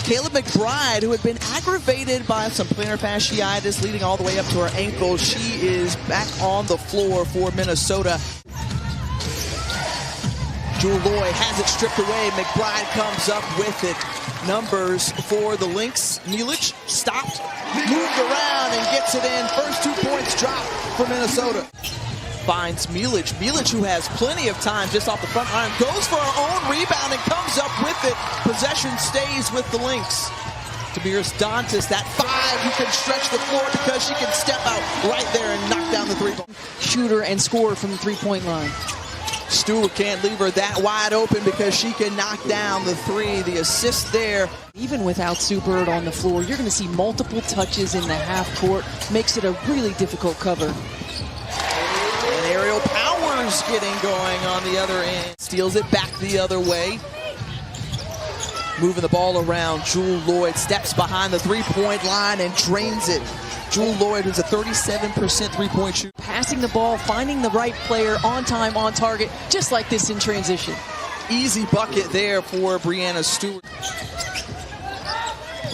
Caleb McBride, who had been aggravated by some plantar fasciitis leading all the way up to her ankle. She is back on the floor for Minnesota. Jewel Lloyd has it stripped away. McBride comes up with it. Numbers for the Lynx. Milic stopped, moved around, and gets it in. First 2 points dropped for Minnesota. Finds Milic. Milic, who has plenty of time just off the front line, goes for her own rebound and comes up with it. Possession stays with the Lynx. Tamiris Dantas, that 5 who can stretch the floor because she can step out right there and knock down the three-ball. Shooter and scorer from the three-point line. Stewart can't leave her that wide open because she can knock down the 3. The assist there. Even without Sue Bird on the floor, you're going to see multiple touches in the half court. Makes it a really difficult cover. And Aerial Powers getting going on the other end. Steals it back the other way. Moving the ball around. Jewel Lloyd steps behind the three-point line and drains it. Jewel Lloyd, who's a 37% three-point shooter. Passing the ball, finding the right player, on time, on target, just like this in transition. Easy bucket there for Breanna Stewart.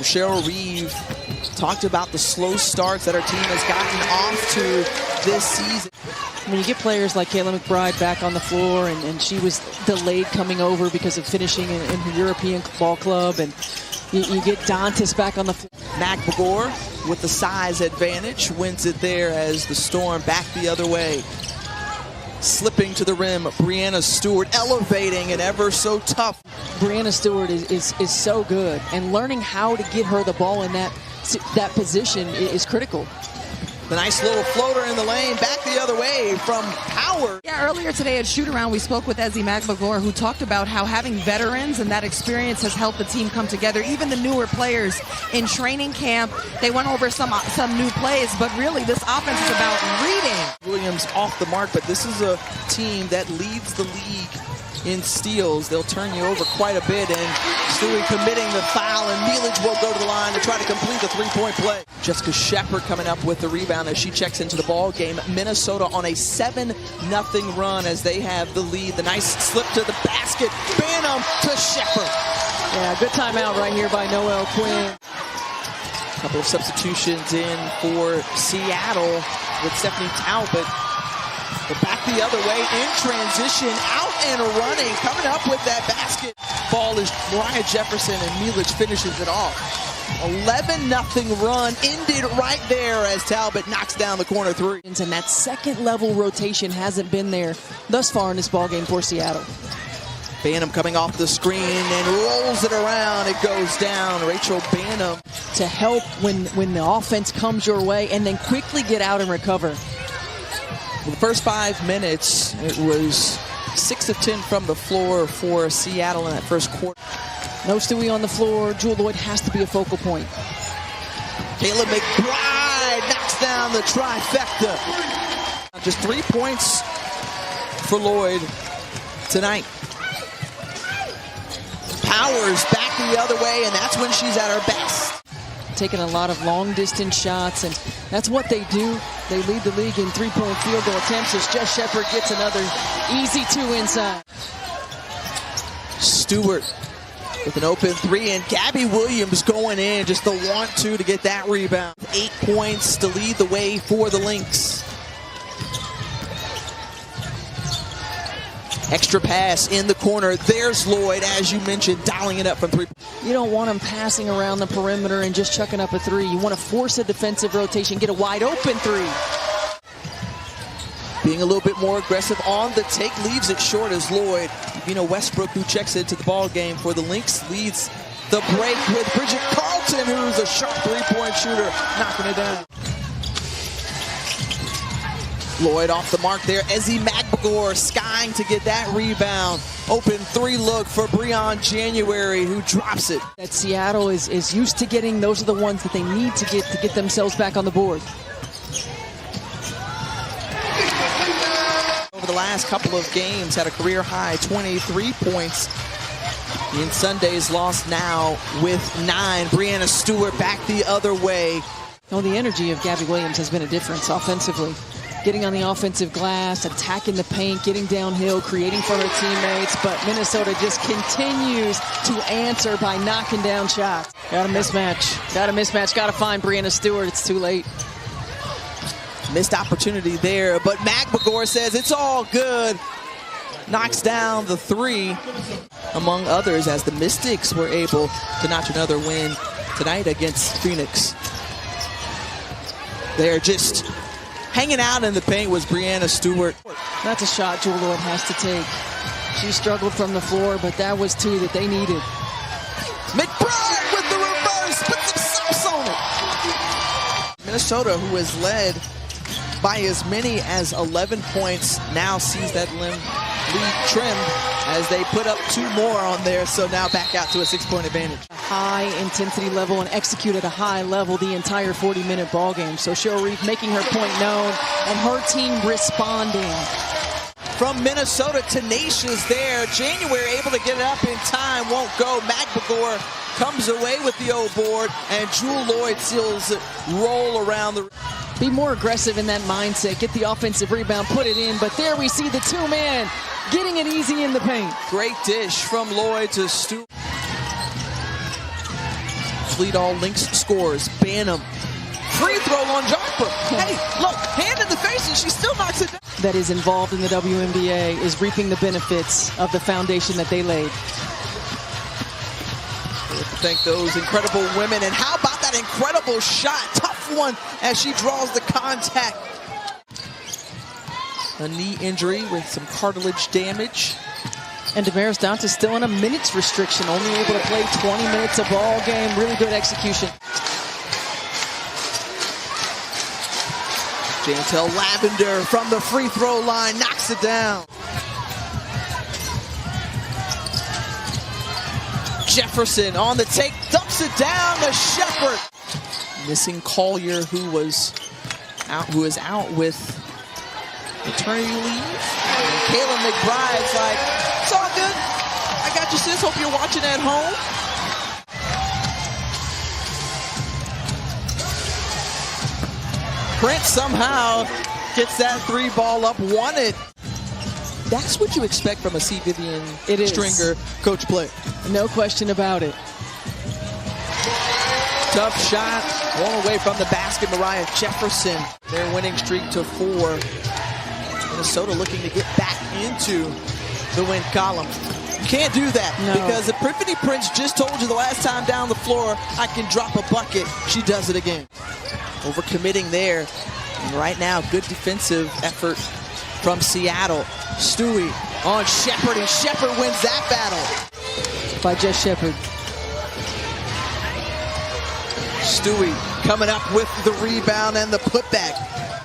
Cheryl Reeve talked about the slow starts that our team has gotten off to this season. When you get players like Kayla McBride back on the floor, and she was delayed coming over because of finishing in her European ball club, and you get Dantas back on the floor. McBagor with the size advantage wins it there as the Storm back the other way. Slipping to the rim, Breanna Stewart elevating and ever so tough. Breanna Stewart is so good, and learning how to get her the ball in that position is critical. The nice little floater in the lane, back the other way from Howard. Yeah, earlier today at Shoot-Around, we spoke with Ezzy McBagor, who talked about how having veterans and that experience has helped the team come together. Even the newer players in training camp, they went over some new plays, but really this offense is about reading. Williams off the mark, but this is a team that leads the league in steals. They'll turn you over quite a bit, and Stewie committing the foul, and Milic will go to the line to try to complete the three-point play. Jessica Shepard coming up with the rebound as she checks into the ball game. Minnesota on a 7-0 run as they have the lead. The nice slip to the basket. Banham to Shepard. Yeah, good timeout right here by Noelle Quinn. A couple of substitutions in for Seattle with Stephanie Talbot. But back the other way in transition, out and running, coming up with that basket. Ball is Mariah Jefferson, and Milic finishes it off. 11-0 run ended right there as Talbot knocks down the corner 3. And that second level rotation hasn't been there thus far in this ballgame for Seattle. Banham coming off the screen and rolls it around. It goes down. Rachel Banham. To help when the offense comes your way and then quickly get out and recover. The first 5 minutes, it was 6 of 10 from the floor for Seattle in that first quarter. No Stewie on the floor. Jewel Lloyd has to be a focal point. Caleb McBride knocks down the trifecta. Just 3 points for Lloyd tonight. Powers back the other way, and that's when she's at her best. Taking a lot of long-distance shots, and that's what they do. They lead the league in three-point field goal attempts as Jess Shepard gets another easy 2 inside. Stewart with an open 3, and Gabby Williams going in, just the 1-2 to get that rebound. 8 points to lead the way for the Lynx. Extra pass in the corner. There's Lloyd, as you mentioned, dialing it up from 3. You don't want him passing around the perimeter and just chucking up a 3. You want to force a defensive rotation, get a wide open 3. Being a little bit more aggressive on the take, leaves it short as Lloyd. Westbrook, who checks into the ball game for the Lynx, leads the break with Bridget Carlton, who's a sharp three-point shooter, knocking it down. Lloyd off the mark there. Ezzy McBagor skying to get that rebound. Open 3 look for Breon January, who drops it. That Seattle is used to getting. Those are the ones that they need to get themselves back on the board. Over the last couple of games, had a career high 23 points. In Sunday's loss now with 9. Breanna Stewart back the other way. The energy of Gabby Williams has been a difference offensively. getting on the offensive glass, attacking the paint, getting downhill, creating for her teammates. But Minnesota just continues to answer by knocking down shots. Got a mismatch. Got to find Brianna Stewart. It's too late. Missed opportunity there, but McMagor says it's all good. Knocks down the three, among others, as the Mystics were able to notch another win tonight against Phoenix. They're just hanging out in the paint was Brianna Stewart. That's a shot Jewel Lloyd has to take. She struggled from the floor, but that was two that they needed. McBride with the reverse, put some sauce on it. Minnesota, who has led by as many as 11 points, now sees that lead trimmed as they put up 2 more on there, so now back out to a 6-point advantage. High intensity level and execute at a high level the entire 40-minute ball game. So Cheryl Reeve making her point known and her team responding. From Minnesota, tenacious there. January able to get it up in time, won't go. McMagor comes away with the O board, and Jewel Lloyd seals it, roll around the... Be more aggressive in that mindset. Get the offensive rebound, put it in. But there we see the two-man getting it easy in the paint. Great dish from Lloyd to Stu. Lead all Lynx scores. Banham. Free throw on jumper. Hey, look, hand in the face, and she still knocks it down. That is involved in the WNBA is reaping the benefits of the foundation that they laid. Thank those incredible women. And how about that incredible shot? Tough one as she draws the contact. A knee injury with some cartilage damage. And Damaris Dante still in a minutes restriction, only able to play 20 minutes a ball game. Really good execution. Jantel Lavender from the free throw line knocks it down. Jefferson on the take, dumps it down to Shepard. Missing Collier, who is out with maternity leave. And Kayla McBride's like, it's all good. I got you, sis. Hope you're watching at home. Prince somehow gets that 3 ball up, won it. That's what you expect from a C. Vivian Stringer coach play. No question about it. Tough shot, all away from the basket. Mariah Jefferson, their winning streak to 4. Minnesota looking to get back into the win column. You can't do that because if Brittany Prince just told you the last time down the floor, I can drop a bucket, she does it again. Overcommitting there. And right now, good defensive effort from Seattle. Stewie on Shepard, and Shepard wins that battle. By Jess Shepard. Stewie coming up with the rebound and the putback.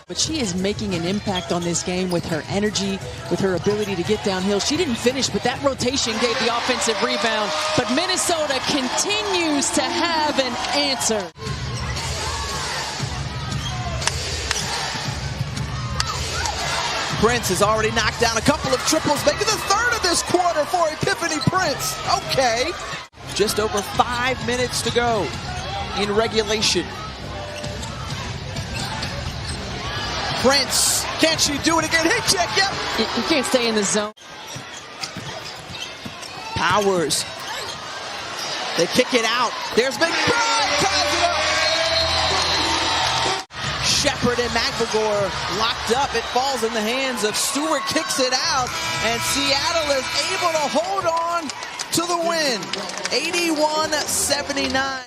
But she is making an impact on this game with her energy, with her ability to get downhill. She didn't finish, but that rotation gave the offensive rebound. But Minnesota continues to have an answer. Prince has already knocked down a couple of triples, making the 3rd of this quarter for Epiphany Prince. Okay. Just over 5 minutes to go in regulation. Prince, can she do it again? Hit check, yep. You can't stay in the zone. Powers. They kick it out. There's McBride, ties it up. Shepard and McMagor locked up. It falls in the hands of Stewart, kicks it out, and Seattle is able to hold on to the win. 81-79.